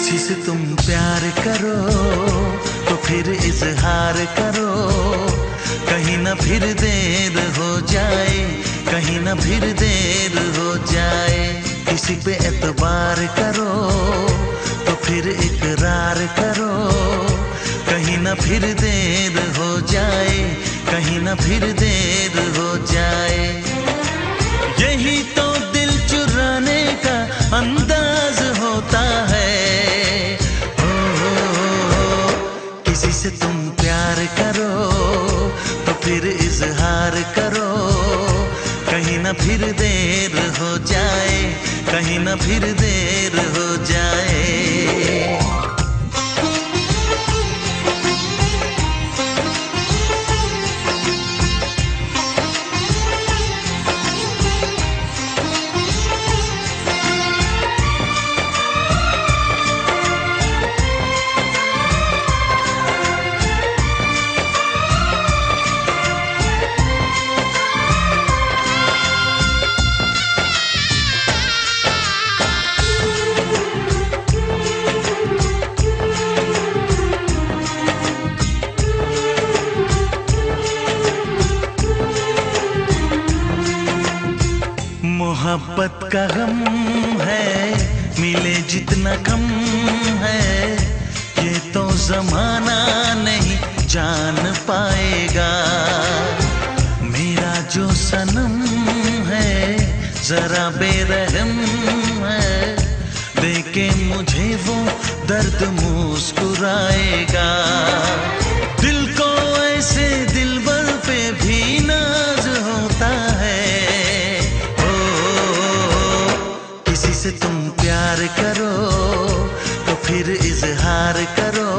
किसी से तुम प्यार करो तो फिर इजहार करो, कहीं ना फिर देर हो जाए, कहीं ना फिर देर हो जाए। किसी पे एतबार करो तो फिर इकरार करो, कहीं ना फिर देर हो जाए, कहीं ना फिर देर हो जाए। यही तो दिल चुराने का अंदाज होता है। किसी से तुम प्यार करो तो फिर इजहार करो, कहीं ना फिर देर हो जाए, कहीं ना फिर देर हो जाए। मोहब्बत का गम है, मिले जितना कम है, ये तो जमाना नहीं जान पाएगा। मेरा जो सनम है जरा बेरहम है, देखे मुझे वो दर्द मुस्कुराएगा। दिल को ऐसे दिलबर पे भी नाज होता है। किसी से तुम प्यार करो तो फिर इजहार करो,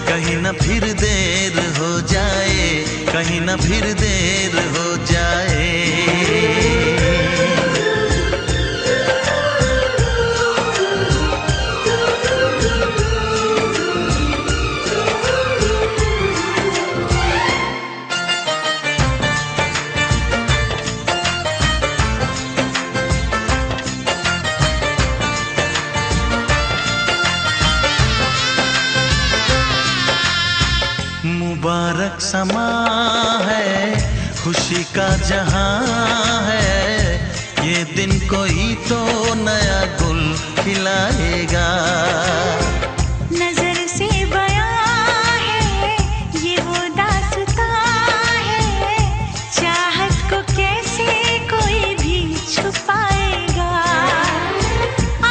कहीं ना फिर देर हो जाए, कहीं ना फिर देर हो जाए। मुबारक समा है, खुशी का जहां है, ये दिन कोई तो नया गुल खिलाएगा। नजर से बयां है ये वो दास्तां है, चाहत को कैसे कोई भी छुपाएगा।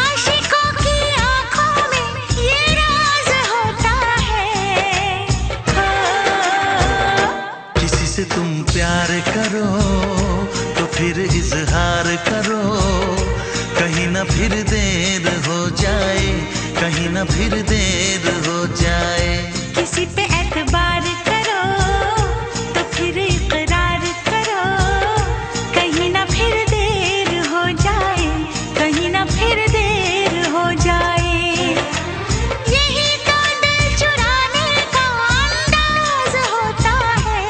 आशिकों की आंखों में ये राज होता है। किसी से तुम प्यार करो तो फिर इजहार करो, कहीं ना फिर देर हो जाए, कहीं ना फिर देर हो जाए। किसी पे एतबार करो तो फिर इकरार करो, कहीं ना फिर देर हो जाए, कहीं ना फिर देर हो जाए। यही तो दिल चुराने का अंदाज होता है।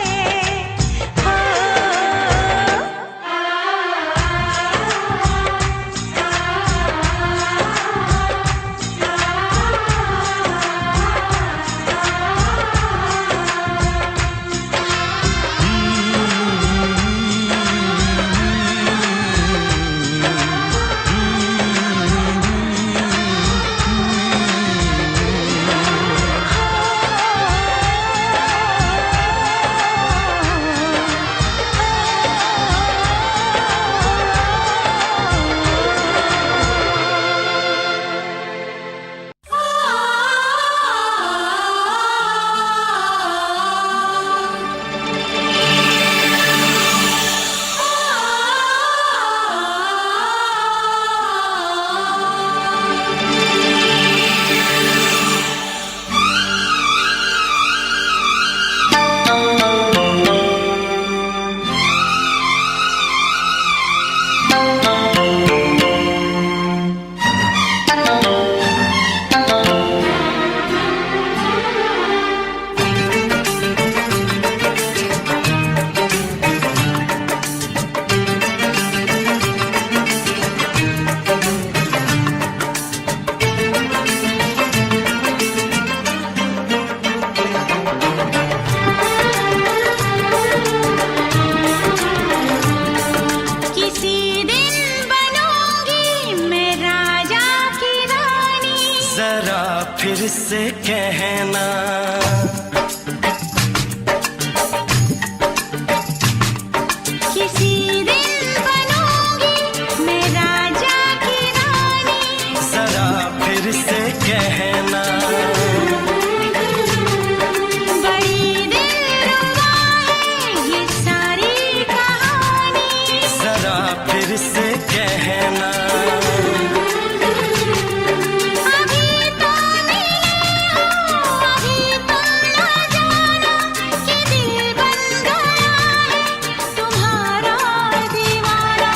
फिर से कहना। किसी दिन बनूंगी मैं राजा की रानी, जरा फिर से कहना। बड़ी दिलरुबा है ये सारी कहानी, जरा फिर से कहना। अभी तो मिले हो, अभी तो ना जाना कि दिल बन गया है तुम्हारा दीवाना।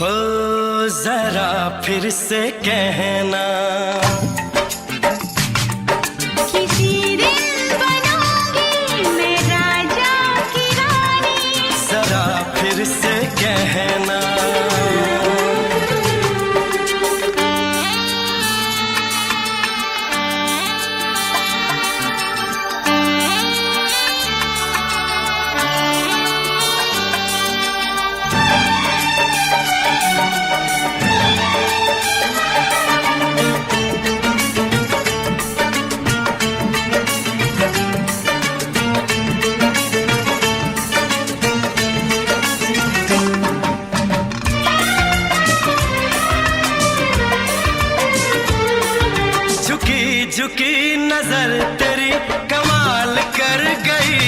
हो जरा फिर से कहना। किसी दिन बनूंगी मैं राजा की रानी, जरा फिर से कहना। झुकी झुकी नजर तेरी कमाल कर गई,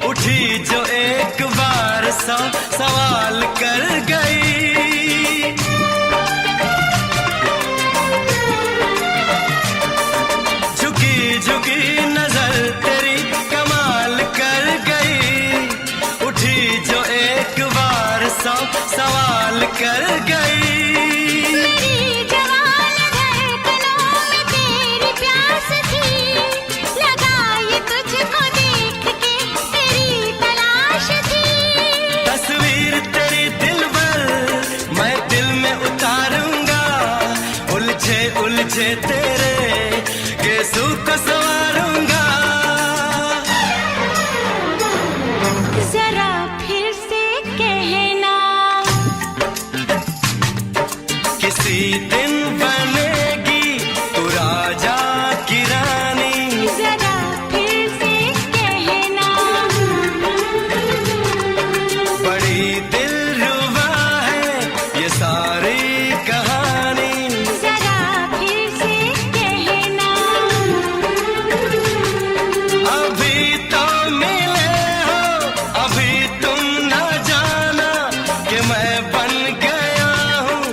उठी जो एक बार सौ सवाल कर गई। झुकी झुकी नजर तेरी कमाल कर गई, उठी जो एक बार सौ सवाल कर गई। मेरी जवान धड़कनों में तेरी प्यास थी, लगाई तुझको देख के तेरी तलाश थी। तस्वीर तेरी दिल भर मैं दिल में उतारूंगा, उलझे उलझे तेरे गेसू को संवारूंगा। जरा फिर से कहना, किसी दिन बनेगी तू राजा की रानी, जरा फिर से कहना। बड़ी दिलरुबा है ये सारी कहानी। जरा फिर से कहना, अभी तो मिले हो, अभी तुम न जाना कि मैं बन गया हूँ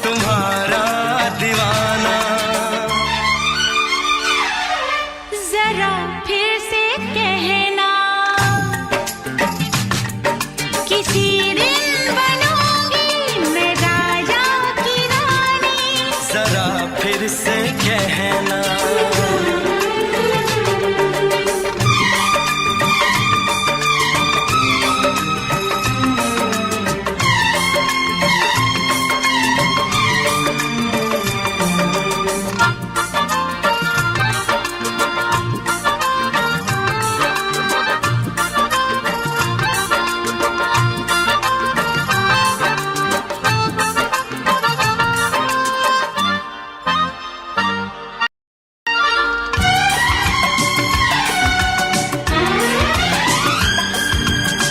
तुम्हारा दीवाना। जरा फिर से कहना, किसी दिन बनूंगी मैं राजा की रानी, जरा फिर से कहना।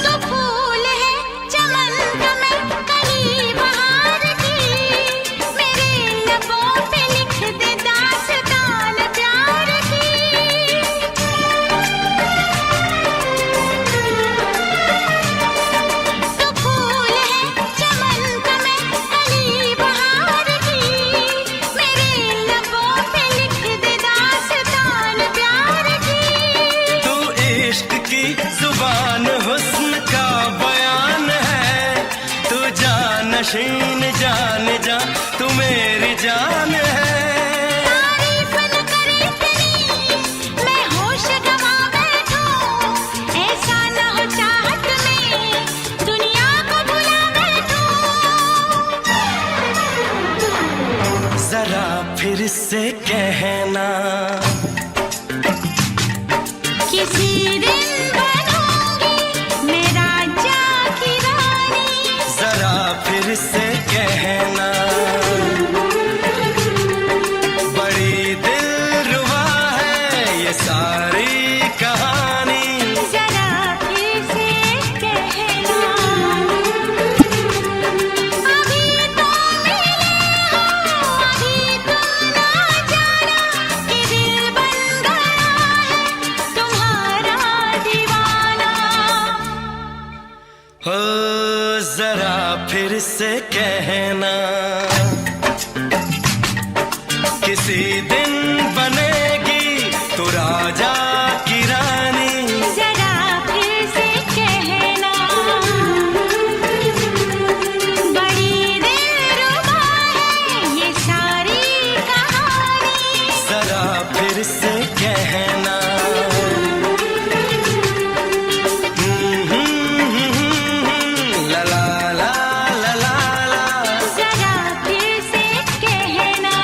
तो फूल है चमन का मैं कली बहार की, मेरे लबों पे लिख दे दास्तान प्यार की। तो फूल है चमन का मैं कली बहार की, मेरे लबों पे लिख दे दास्तान प्यार की। तू इश्क की जुबान हुस्न का बयान है, तू जानशीन जान जा तू मेरी जान है। तारीफ न करे तेरी मैं होश गवा बैठूं, ऐसा न हो चाहत में दुनिया को भुला बैठूं। जरा फिर से कहना, किसी दिन बनूंगी मैं राजा की रानी, जरा फिर से कहना। बड़ी फिर से कहना, किसी दिन बनेगी तू राजा की रानी। जरा फिर से कहना, बड़ी दिलरुबा है ये सारी कहानी। जरा फिर से कहना, ला ला ला ला ला ला। जरा फिर से कहना,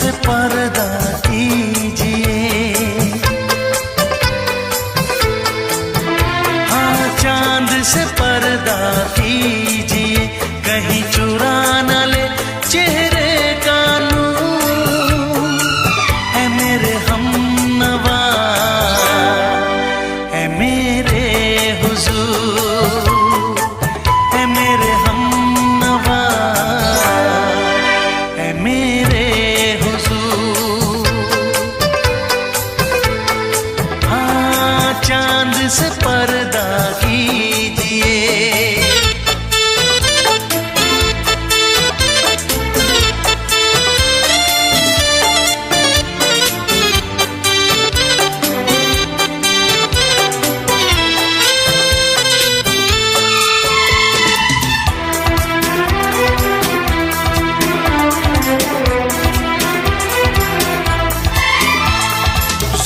से पर्दा कीजिए, हाँ चांद से पर्दा कीजिए, कहीं चुरा न ले चेहरे का नूर। है मेरे हमनवा, है मेरे हुजूर, है मेरे हमनवा, है मेरे हुजूर। हाँ चांद से पर्दा कीजिए।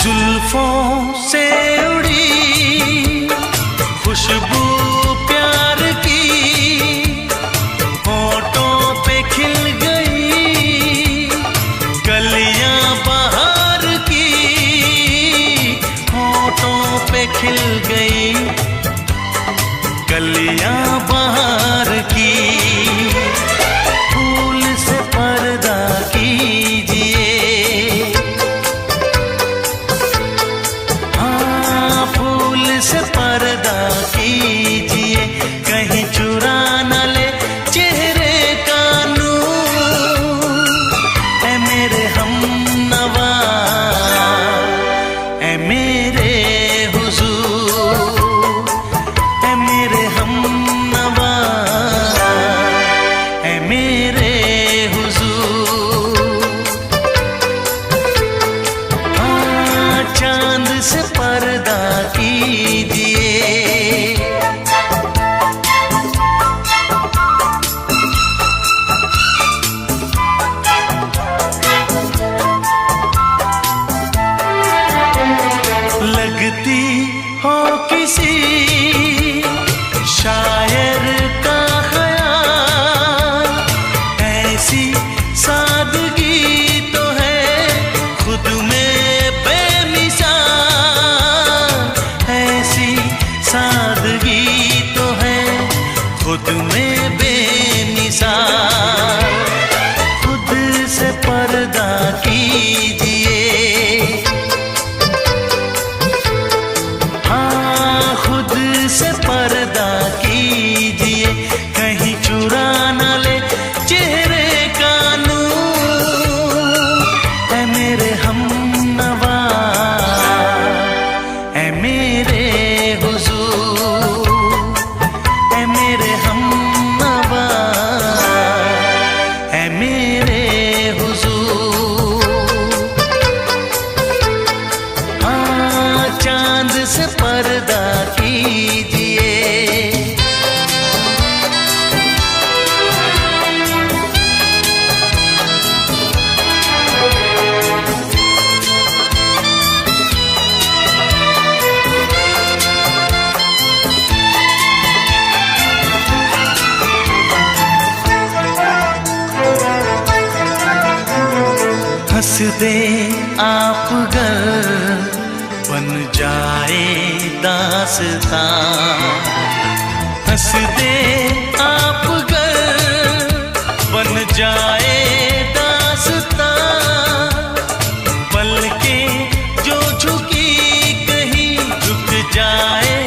जुल्फों से उड़ी खुशबू प्यार की, होठों पे खिल गई कलियां बहार की, होठों पे खिल गई कलियां बहार की। फूल से पर्दा कीजिए, से पर्दा कीजिए, कहीं चुरा न ले चेहरे का नूर। है मेरे हमनवा, है मेरे हुजूर, है मेरे हमनवा, है मेरे हुजूर। हाँ चांद से पर्दा कीजिए। लगती हो किसी शायर का ख़याल, ऐसी सादगी तो है खुद में बेमिसाल, ऐसी सादगी तो है खुद में बेमिसाल। खुद से पर्दा कीजिए, हाँ खुद से पर्दा कीजिए, कहीं चुरा न ले चेहरे का नूर। है मेरे हमनवा, है मेरे हुजूर, है मेरे हमनवा, है मेरे हुजूर। हाँ चांद से पर्दा कीजिए। हंस दे आप गर बन जाए दास्तां, हंस दे आप गर बन जाए दास्तां। पलकें जो झुकी कहीं झुक जाए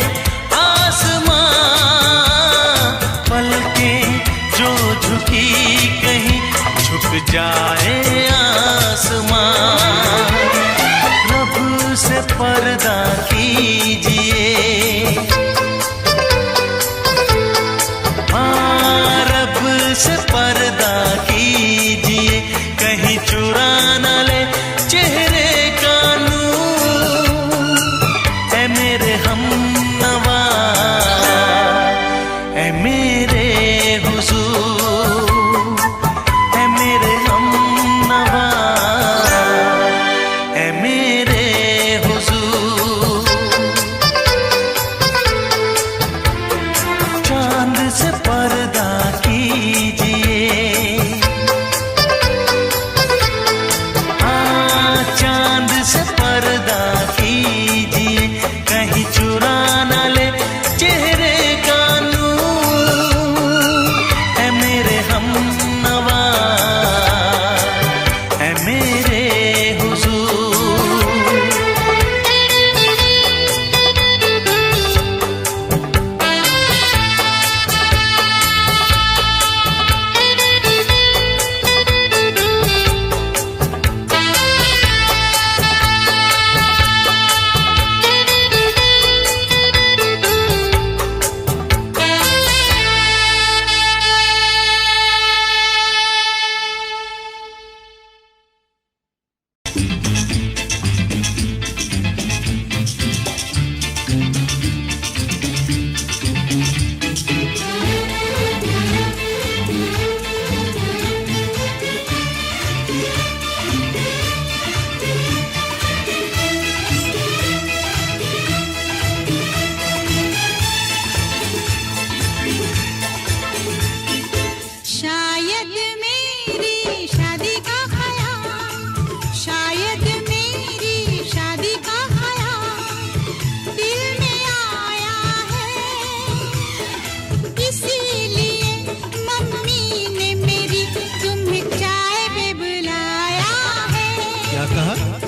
आसमां, पलकें जो झुकी कहीं झुक जाए आसमां। रब से पर्दा कीजिए, हाँ रब से पर्दा कीजिए, कहीं चुरा न ले चेहरे का नूर। है मेरे हमनवा, है मेरे हुजूर, है मेरे हमनवा, है मेरे हुजूर। चांद से पर्दा कीजिए,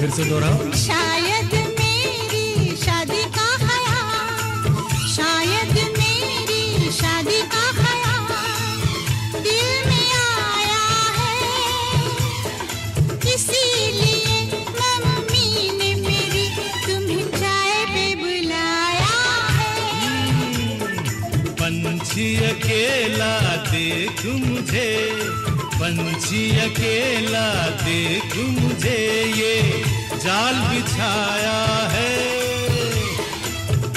फिर से दोहराओ। शायद मेरी शादी का ख्याल, शायद मेरी शादी का ख्याल दिल में आया है, इसीलिए मम्मी ने मेरी तुम्हें चाय पे बुलाया है। पंछी अकेला देख मुझे, पंछी अकेला देख मुझे, ये जाल बिछाया है,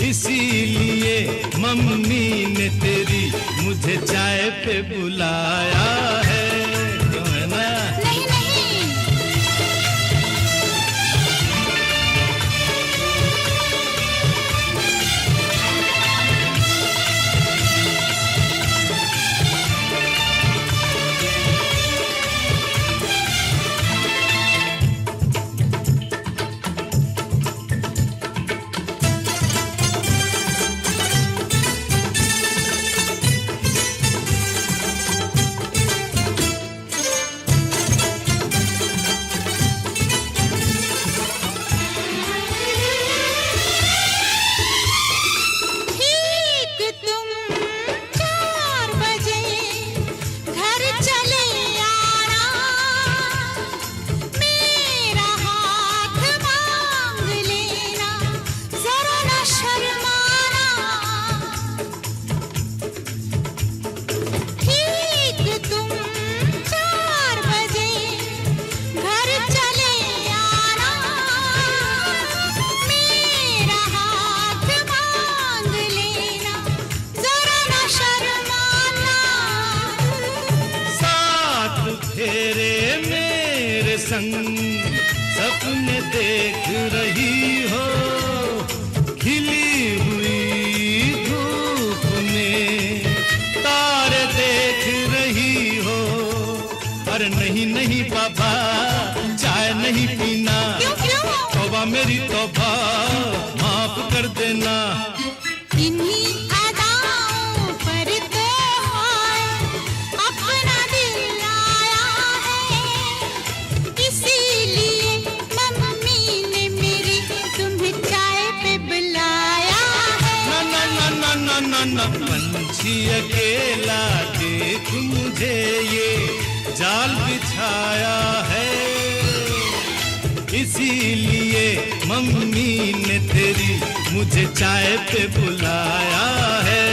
इसीलिए मम्मी ने तेरी मुझे चाय पे बुलाया है। क्यों है ना? नहीं नहीं, ठीक तुम 4 बजे घर चले आना, मेरा हाथ मांग लेना, जरा न शर्माना। ठीक तुम 4 बजे घर चले आना, मेरा हाथ मांग लेना, जरा न शर्माना। साथ फेरे मेरे संग सपने देख रही हो, खिली हुई धूप में तारे देख रही हो। अरे नहीं नहीं पापा, चाय नहीं पीना, क्यों तौबा मेरी तौबा, माफ कर देना। इन्हीं अदाओं पर तो है अपना दिल आया है, इसीलिए मम्मी ने मेरी तुम्हें चाय पे बुलाया है। ना ना ना ना ना ना ना, पंछी अकेला देख मुझे, ये जाल बिछाया है, इसीलिए मम्मी ने तेरी मुझे चाय पे बुलाया है।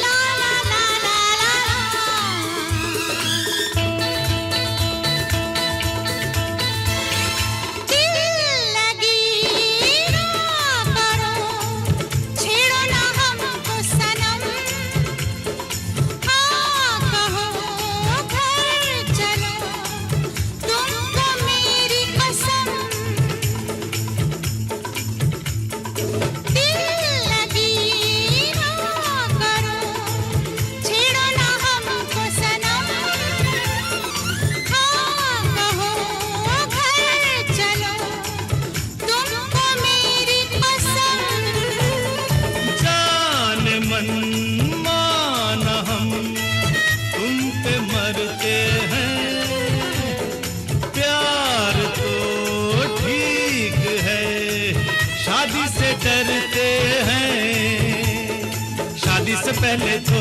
ला ला ला ला दिल लगी ना करो, छेड़ो ना हमको सनम, हाँ कहो घर चलो, तुमको मेरी कसम। दिल लगी ना करो, छेड़ो ना हमको सनम, हाँ कहो घर चलो, तुमको मेरी कसम। जान मन माना हम तुम पे मरते हैं, प्यार तो ठीक है, शादी से डरते हैं। शादी से पहले तो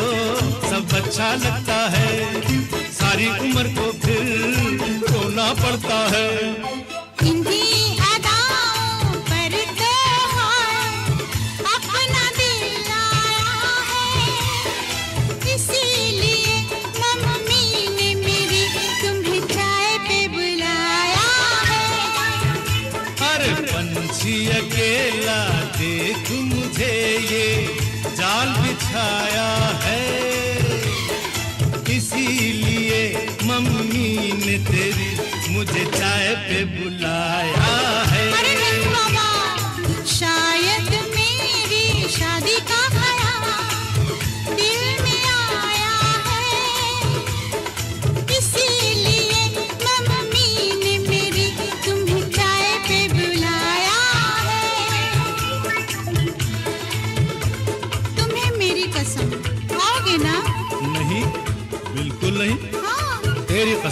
सब अच्छा लगता है, सारी उम्र को फिर रोना पड़ता है। इन्हीं अदाओं पर तो है अपना दिल आया है, इसीलिए मम्मी ने मेरी तुम्हें चाय पे बुलाया है। अरे पंछी अकेला देख मुझे, ये जाल बिछाया है, इसीलिए मम्मी ने तेरी मुझे चाय पे बुलाया है। अरे नहीं बाबा, शायद मेरी शादी का ख्याल दिल में आया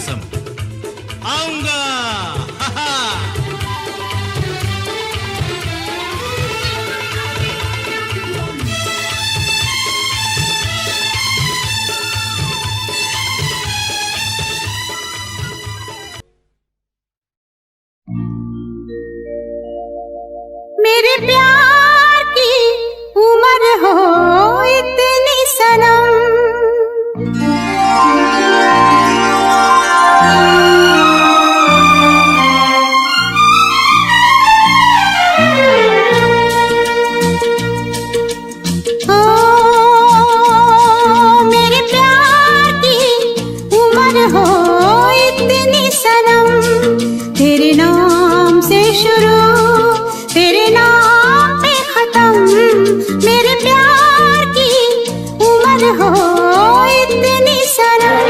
कसम, आऊंगा। हा हा। मेरे प्यार की उम्र हो इतनी सनम, ओ मेरे प्यार की उम्र हो इतनी सनम, तेरे नाम से शुरू तेरे नाम पे खत्म, मेरे प्यार की उम्र हो इतनी सनम।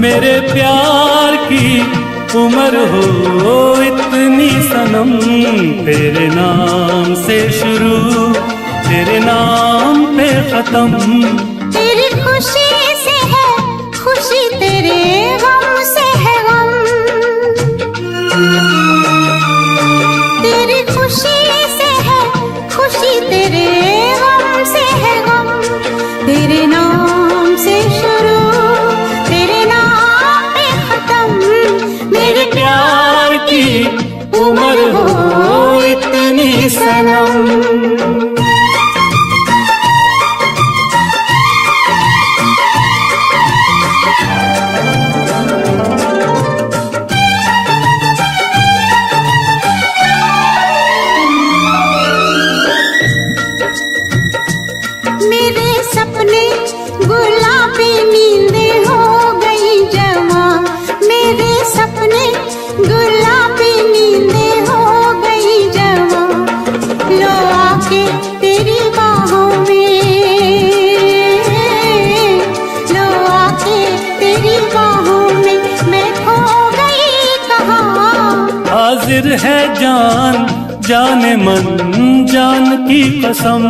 मेरे प्यार की उम्र हो इतनी सनम, तेरे नाम से शुरू तेरे नाम पे खत्म, तेरी खुशी से है खुशी, तेरे गम से है गम, तेरी खुशी से है खुशी, तेरे गम से है गम, तेरे नाम से शुरू तेरे नाम पे खत्म, मेरे प्यार की उम्र हो इतनी सनम। मेरे सपने गुलाबी नींदें हो गई जमा, मेरे सपने गुलाबी नींदें हो गई जमा, लो आके तेरी बाहों में, लो आके तेरी बाहों में, मैं खो गई कहाँ। हाजिर है जान जाने मन जान की कसम,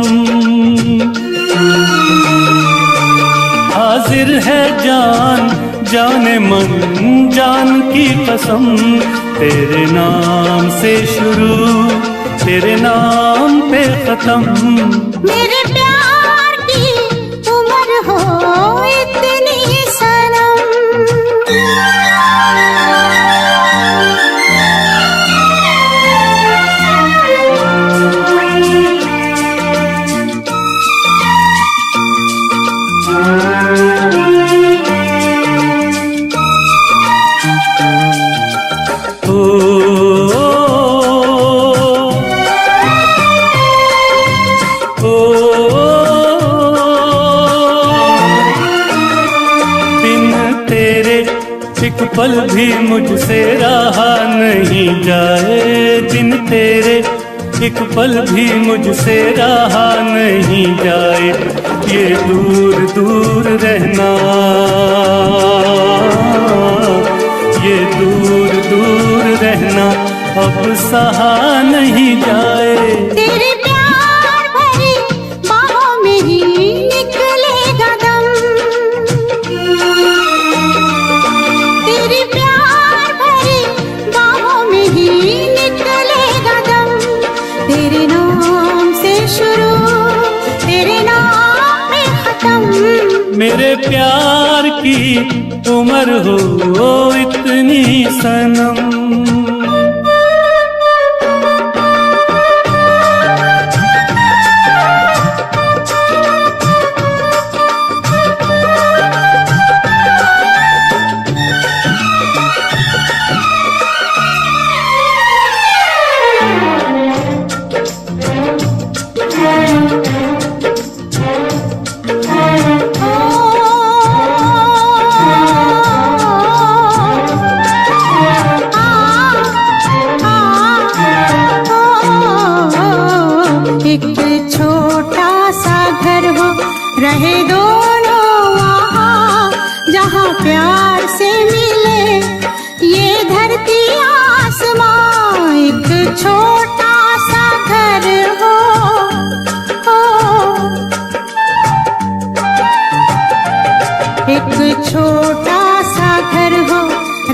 हाजिर है जान जाने मन जान की कसम, तेरे नाम से शुरू तेरे नाम पे खत्म, मेरे प्यार की उम्र हो इतनी सनम। एक पल भी मुझसे रहा नहीं जाए, दिन तेरे एक पल भी मुझसे रहा नहीं जाए, ये दूर दूर रहना, ये दूर दूर रहना अब सहा नहीं जाए। तेरे प्यार भरी बाहों में ही निकलेगा दम, तेरे प्यार भरी बाहों में ही निकलेगा दम, तेरे नाम से शुरू तेरे नाम पे खत्म, मेरे प्यार की उम्र हो इतनी सनम।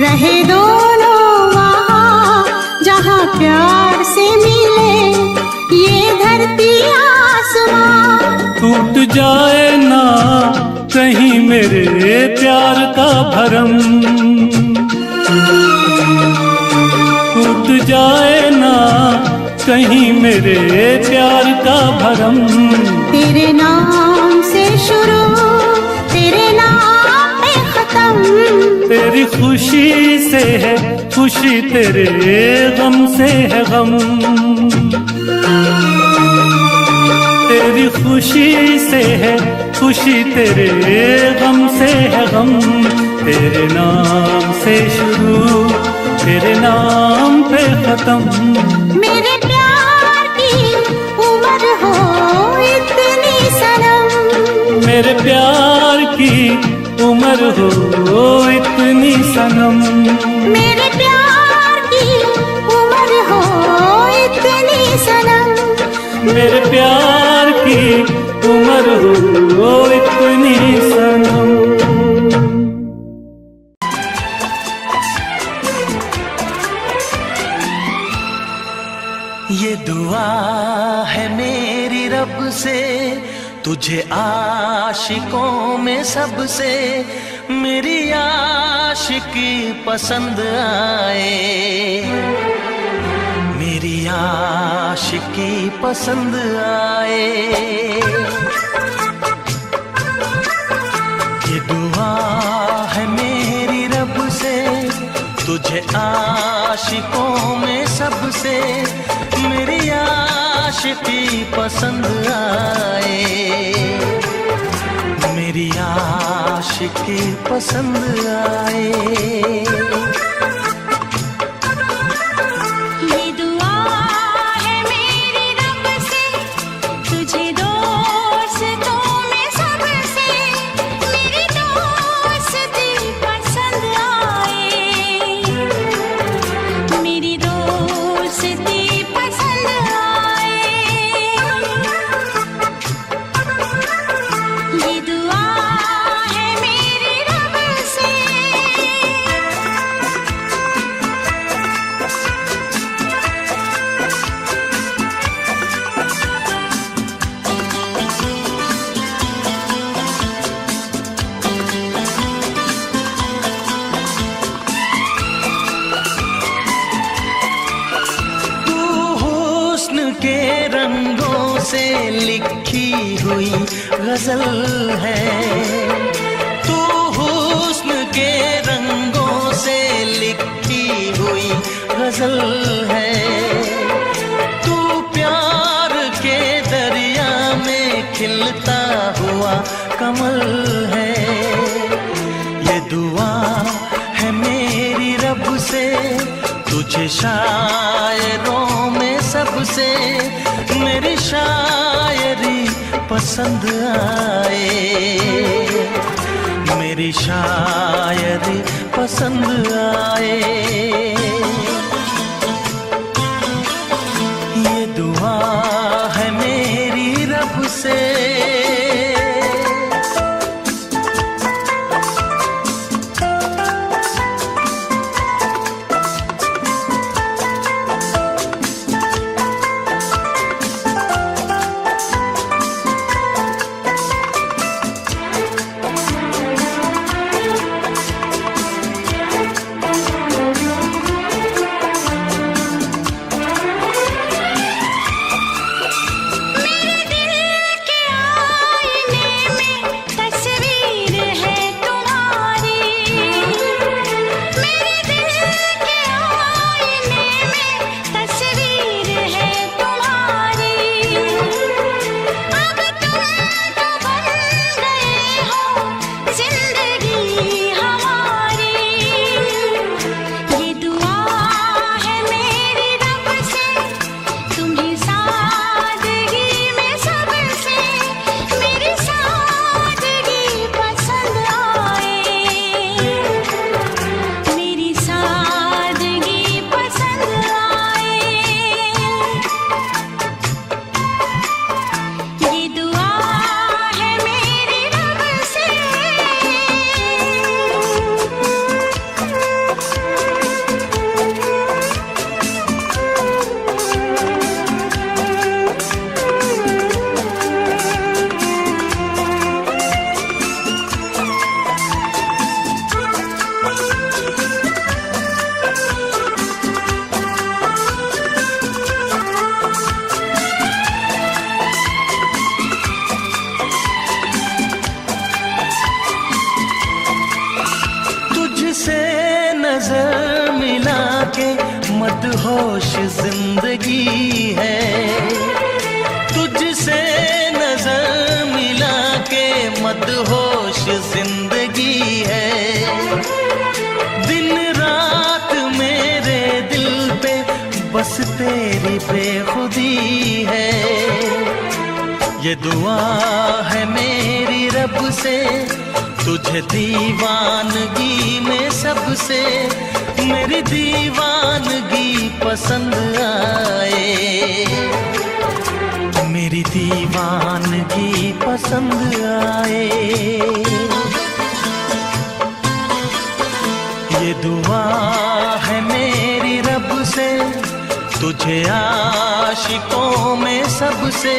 रहे दोनों वहाँ जहाँ प्यार से मिले ये धरती आसमां। टूट जाए ना कहीं मेरे प्यार का भरम, टूट जाए ना कहीं मेरे प्यार का भरम। तेरे नाम से शुरू तेरे नाम पे खत्म, तेरी खुशी से है खुशी, तेरे गम से है गम। तेरी खुशी से है खुशी, तेरे गम से है गम। तेरे नाम से शुरू तेरे नाम पे खत्म। मेरे प्यार की उम्र हो इतनी सनम, मेरे प्यार की उम्र हो इतनी सनम। मेरे प्यार की उम्र हो इतनी सनम, मेरे प्यार की उम्र हो इतनी सनम। ये दुआ है मेरी रब से तुझे आशिकों में सबसे मेरी आशिकी पसंद आए, मेरी आशिकी पसंद आए। ये दुआ है मेरी रब से तुझे आशिकों में सबसे मेरी आशिकी पसंद आए, मेरी आशिकी पसंद आए। ये दुआ है मेरी रब से तुझे दोस्तों में सबसे मेरी दोस्ती पसंद आए, मेरी दोस्ती पसंद आए। ये दुआ है मेरी रब से। तू हुस्न के रंगों से लिखी हुई गजल है, तू हुस्न के रंगों से लिखी हुई गजल है। तू प्यार के दरिया में खिलता हुआ कमल है। ये दुआ है मेरी रब से तुझे शायरों में सबसे मेरी शायरी पसंद आए, मेरी शायरी पसंद आए। ये दुआ है मेरी रब से। तुझसे नजर मिला के मदहोश जिंदगी है, तुझसे नजर मिला के मदहोश जिंदगी है। दिन रात मेरे दिल पे बस तेरी बेखुदी है। ये दुआ है मेरी रब से, तुझे दीवानगी में सबसे मेरी दीवानगी पसंद आए, मेरी दीवानगी पसंद आए। ये दुआ है मेरी रब से, तुझे आशिकों में सबसे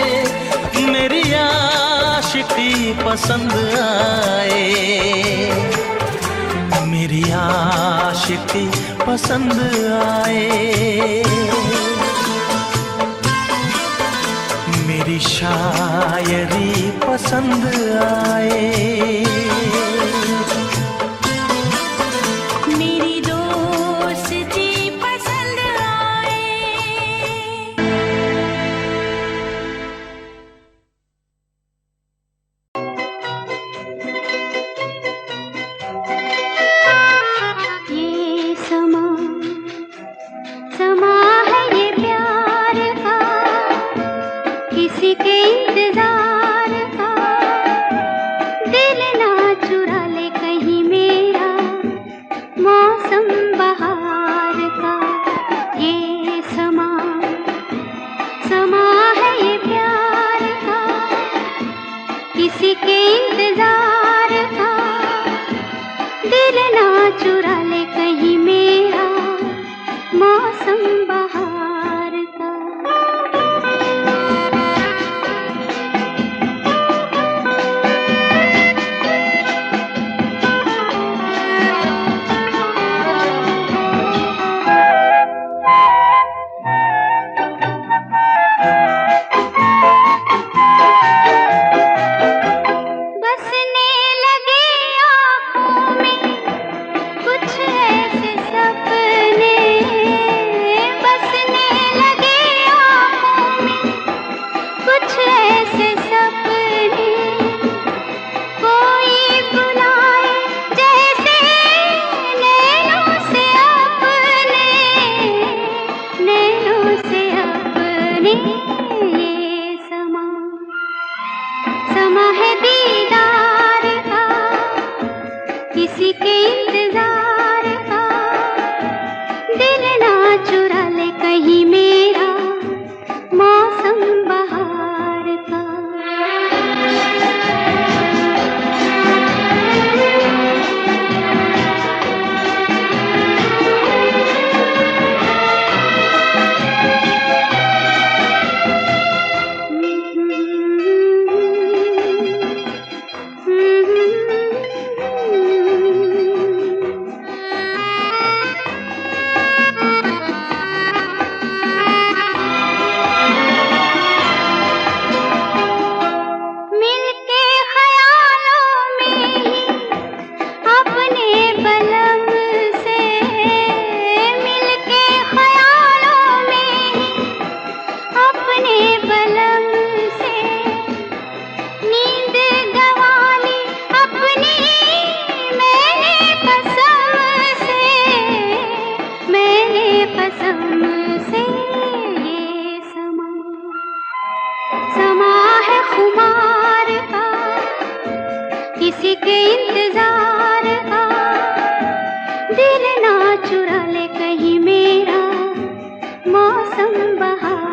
मेरी आशिकी पसंद आए, मेरी आशिकी पसंद आए। मेरी शायरी पसंद आए। दिल ना चुरा ले कहीं मेरा मौसम बहार।